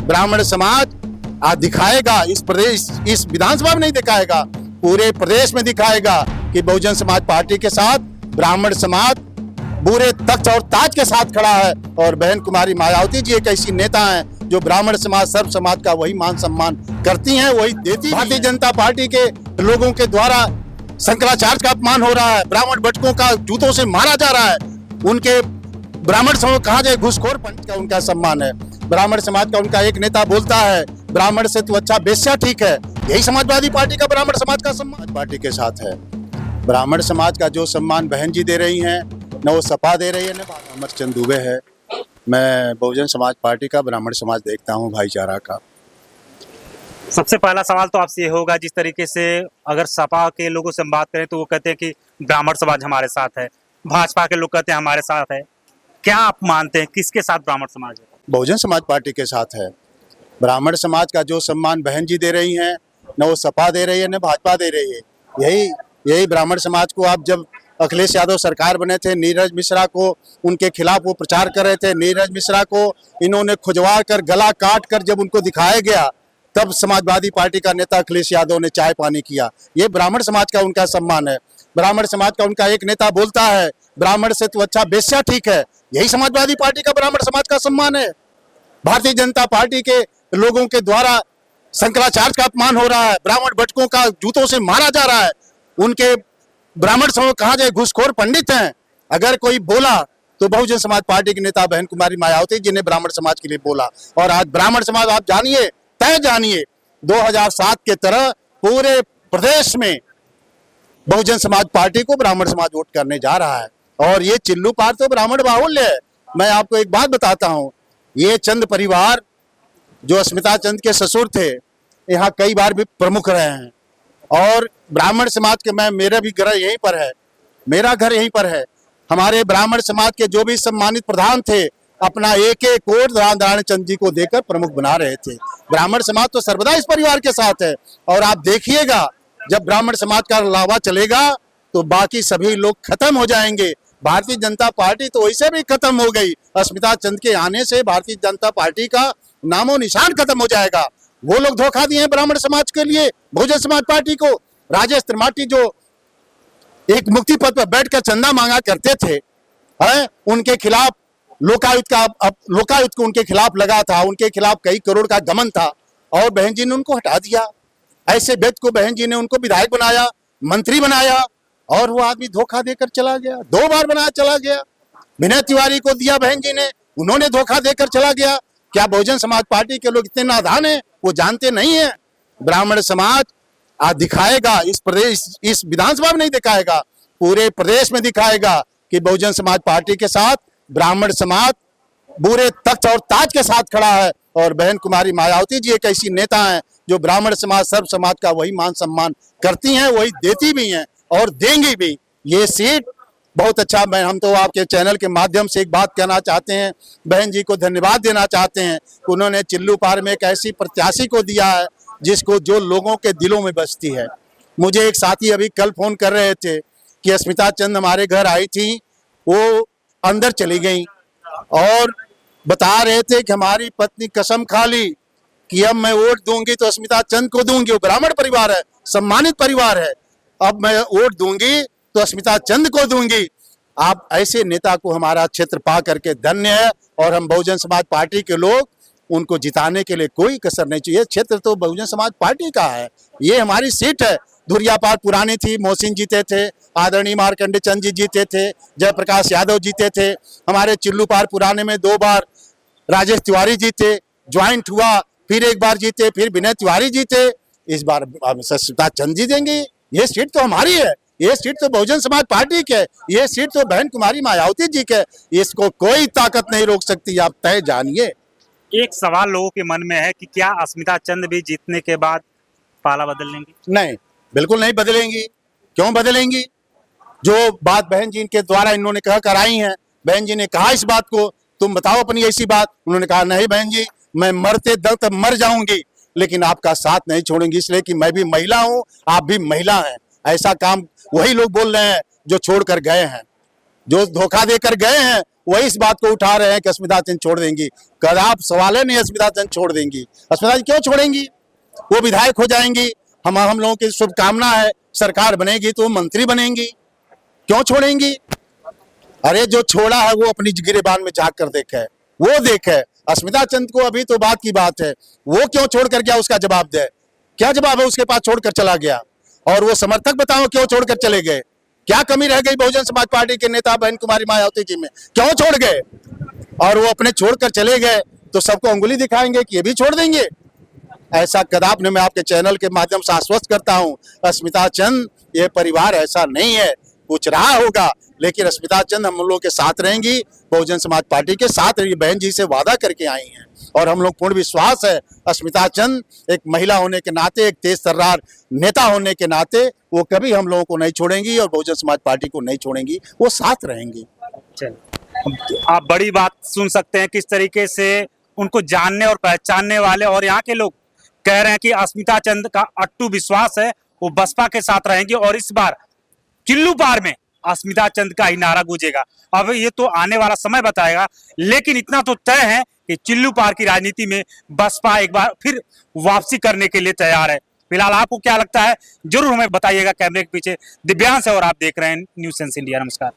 ब्राह्मण समाज आज दिखाएगा, इस प्रदेश, इस विधानसभा में नहीं दिखाएगा, पूरे प्रदेश में दिखाएगा कि बहुजन समाज पार्टी के साथ ब्राह्मण समाज पूरे तख्त और ताज के साथ खड़ा है। और बहन कुमारी मायावती जी एक ऐसी नेता हैं जो ब्राह्मण समाज, सर्व समाज का वही मान सम्मान करती हैं, वही देती। भारतीय जनता पार्टी के लोगों के द्वारा शंकराचार्य का अपमान हो रहा है, ब्राह्मण बटकों का जूतों से मारा जा रहा है, उनके ब्राह्मण समाज कहा जाए घुसखोर पंच का उनका सम्मान है। ब्राह्मण समाज का उनका एक नेता बोलता है ब्राह्मण से तो अच्छा बेश्या ठीक है। यही समाजवादी पार्टी का ब्राह्मण समाज का सम्मान पार्टी के साथ है। ब्राह्मण समाज का जो सम्मान बहन जी दे रही हैं, न वो सपा दे रही है, न अमरचंद दुबे है। मैं बहुजन समाज पार्टी का ब्राह्मण समाज देखता हूँ, भाईचारा का। सबसे पहला सवाल तो आपसे ये होगा, जिस तरीके से अगर सपा के लोगों से हम बात करें तो वो कहते हैं कि ब्राह्मण समाज हमारे साथ है, भाजपा के लोग कहते हैं हमारे साथ है। क्या आप मानते हैं किसके साथ ब्राह्मण समाज है? बहुजन समाज पार्टी के साथ है। ब्राह्मण समाज का जो सम्मान बहन जी दे रही हैं, न वो सपा दे रही है, न भाजपा दे रही है। यही ब्राह्मण समाज को आप जब अखिलेश यादव सरकार बने थे, नीरज मिश्रा को उनके खिलाफ वो प्रचार कर रहे थे, नीरज मिश्रा को इन्होंने खुजवा कर गला काट कर जब उनको दिखाया गया, तब समाजवादी पार्टी का नेता अखिलेश यादव ने चाय पानी किया। ये ब्राह्मण समाज का उनका सम्मान है। ब्राह्मण समाज का उनका एक नेता बोलता है ब्राह्मण से तो अच्छा बेश्या ठीक है। यही समाजवादी पार्टी का ब्राह्मण समाज का सम्मान है। भारतीय जनता पार्टी के लोगों के द्वारा शंकराचार्य का अपमान हो रहा है, ब्राह्मण बटकों का जूतों से मारा जा रहा है, उनके ब्राह्मण समाज कहा जाए घुसखोर पंडित हैं। अगर कोई बोला तो बहुजन समाज पार्टी के नेता बहन कुमारी मायावती जी ने ब्राह्मण समाज के लिए बोला। और आज ब्राह्मण समाज आप जानिए, तय जानिए, 2007 के तरह पूरे प्रदेश में बहुजन समाज पार्टी को ब्राह्मण समाज वोट करने जा रहा है। और ये चिल्लू पार तो ब्राह्मण बाहुल्य है। मैं आपको एक बात बताता हूँ, ये चंद परिवार जो अस्मिता चंद के ससुर थे, यहाँ कई बार भी प्रमुख रहे हैं। और ब्राह्मण समाज के मेरा भी घर यहीं पर है, मेरा घर यहीं पर है। हमारे ब्राह्मण समाज के जो भी सम्मानित प्रधान थे, अपना एक एक वोट नारायण चंद जी को देकर प्रमुख बना रहे थे। ब्राह्मण समाज तो सर्वदा इस परिवार के साथ है। और आप देखिएगा, जब ब्राह्मण समाज का लावा चलेगा तो बाकी सभी लोग खत्म हो जाएंगे। भारतीय जनता पार्टी तो वैसे भी खत्म हो गई। अस्मिता चंद के आने से भारतीय जनता पार्टी का नामो निशान खत्म हो जाएगा। वो लोग धोखा दिए हैं ब्राह्मण समाज के लिए, बहुजन समाज पार्टी को। राजेश त्रिपाठी जो एक मुक्ति पद पर बैठकर चंदा मांगा करते थे, उनके खिलाफ लोकायुक्त को उनके खिलाफ लगा था, उनके खिलाफ कई करोड़ का गमन था, और बहन जी ने उनको हटा दिया। ऐसे व्यक्ति को बहन जी ने उनको विधायक बनाया, मंत्री बनाया, और वो आदमी धोखा देकर चला गया। 2 बार बनाया चला गया। विनय तिवारी को दिया बहन जी ने, उन्होंने धोखा देकर चला गया। क्या बहुजन समाज पार्टी के लोग इतने नादान हैं? वो जानते नहीं है। ब्राह्मण समाज आज दिखाएगा, इस प्रदेश, इस विधानसभा में नहीं दिखाएगा, पूरे प्रदेश में दिखाएगा कि बहुजन समाज पार्टी के साथ ब्राह्मण समाज पूरे तख्त और ताज के साथ खड़ा है। और बहन कुमारी मायावती जी एक ऐसी नेता हैं जो ब्राह्मण समाज, सर्व समाज का वही मान सम्मान करती हैं, वही देती भी हैं और देंगी भी। ये सीट बहुत अच्छा। हम तो आपके चैनल के माध्यम से एक बात कहना चाहते हैं, बहन जी को धन्यवाद देना चाहते हैं कि उन्होंने चिल्लू पार में एक ऐसी प्रत्याशी को दिया है जिसको जो लोगों के दिलों में बसती है। मुझे एक साथी अभी कल फोन कर रहे थे कि अस्मिता चंद हमारे घर आई थी, वो अंदर चली गई और बता रहे थे कि हमारी पत्नी कसम खा ली कि अब मैं वोट दूंगी तो अस्मिता चंद को दूंगी। वो ब्राह्मण परिवार है, सम्मानित परिवार है, अब मैं वोट दूंगी तो अस्मिता चंद को दूंगी। आप ऐसे नेता को हमारा क्षेत्र पा करके धन्य है। और हम बहुजन समाज पार्टी के लोग उनको जिताने के लिए कोई कसर नहीं चाहिए। क्षेत्र तो बहुजन समाज पार्टी का है, ये हमारी सीट है। धुरियापार पुरानी थी, मोहसिन जीते थे, आदरणीय मार्कंडे चंद जी जीते थे, जयप्रकाश यादव जीते थे। हमारे चिल्लू पार पुराने में 2 बार राजेश तिवारी जीते, ज्वाइंट हुआ, फिर एक बार जीते, फिर विनय तिवारी जीते। इस बार अस्मिता चंद जी देंगे। ये सीट तो हमारी है, ये सीट तो बहुजन समाज पार्टी की है, ये सीट तो बहन कुमारी मायावती जी के। इसको कोई ताकत नहीं रोक सकती, आप तय जानिए। एक सवाल लोगों के मन में है कि क्या अस्मिता चंद भी जीतने के बाद पाला बदल लेंगी? नहीं, बिल्कुल नहीं बदलेंगी। क्यों बदलेंगी? जो बात बहन जी के द्वारा इन्होंने कह कर आई हैं, बहन जी ने कहा इस बात को, तुम बताओ अपनी ऐसी बात। उन्होंने कहा नहीं बहन जी, मैं मरते दम तक मर जाऊंगी लेकिन आपका साथ नहीं छोड़ूंगी, इसलिए कि मैं भी महिला हूं, आप भी महिला हैं। ऐसा काम वही लोग बोल रहे हैं जो छोड़कर गए हैं, जो धोखा देकर गए हैं, वही इस बात को उठा रहे हैं कि अस्मिता चंद छोड़ देंगी। कदाप सवाल है नहीं अस्मिता चंद छोड़ देंगी। अस्मिता चंद क्यों छोड़ेंगी? वो विधायक हो जाएंगी, हम लोगों की शुभकामना है, सरकार बनेगी तो वो मंत्री बनेंगी, क्यों छोड़ेंगी? अरे जो छोड़ा है वो अपनी गिरेबान में झांक कर देखे, वो देखे। अस्मिता चंद को अभी तो बात की बात है, वो क्यों छोड़ कर गया उसका जवाब दे। क्या जवाब है उसके पास? छोड़कर चला गया। और वो समर्थक बताओ क्यों छोड़कर चले गए? क्या कमी रह गई बहुजन समाज पार्टी के नेता बहन कुमारी मायावती जी में? क्यों छोड़ गए? और वो अपने छोड़कर चले गए तो सबको अंगुली दिखाएंगे कि ये भी छोड़ देंगे? ऐसा कदाप नहीं। मैं आपके चैनल के माध्यम से आश्वस्त करता हूं, अस्मिता चंद ये परिवार ऐसा नहीं है। कुछ रहा होगा लेकिन अस्मिता चंद हम लोग के साथ रहेंगी, बहुजन समाज पार्टी के साथ रहेंगी। बहन जी से वादा करके आई हैं और हम लोग पूर्ण विश्वास है अस्मिता चंद एक महिला होने के नाते, एक तेज तर्रार नेता होने के नाते वो कभी हम लोगों को नहीं छोड़ेंगी और बहुजन समाज पार्टी को नहीं छोड़ेंगी, वो साथ रहेंगी। आप बड़ी बात सुन सकते हैं किस तरीके से उनको जानने और पहचानने वाले और यहाँ के लोग कह रहे हैं कि अस्मिता चंद का अट्टू विश्वास है, वो बसपा के साथ रहेंगे और इस बार चिल्लू पार में अस्मिता चंद का ही नारा गूंजेगा। अब ये तो आने वाला समय बताएगा, लेकिन इतना तो तय है कि चिल्लू पार की राजनीति में बसपा एक बार फिर वापसी करने के लिए तैयार है। फिलहाल आपको क्या लगता है जरूर हमें बताइएगा। कैमरे के पीछे दिव्यांश है और आप देख रहे हैं न्यूज़ सेंस इंडिया। नमस्कार।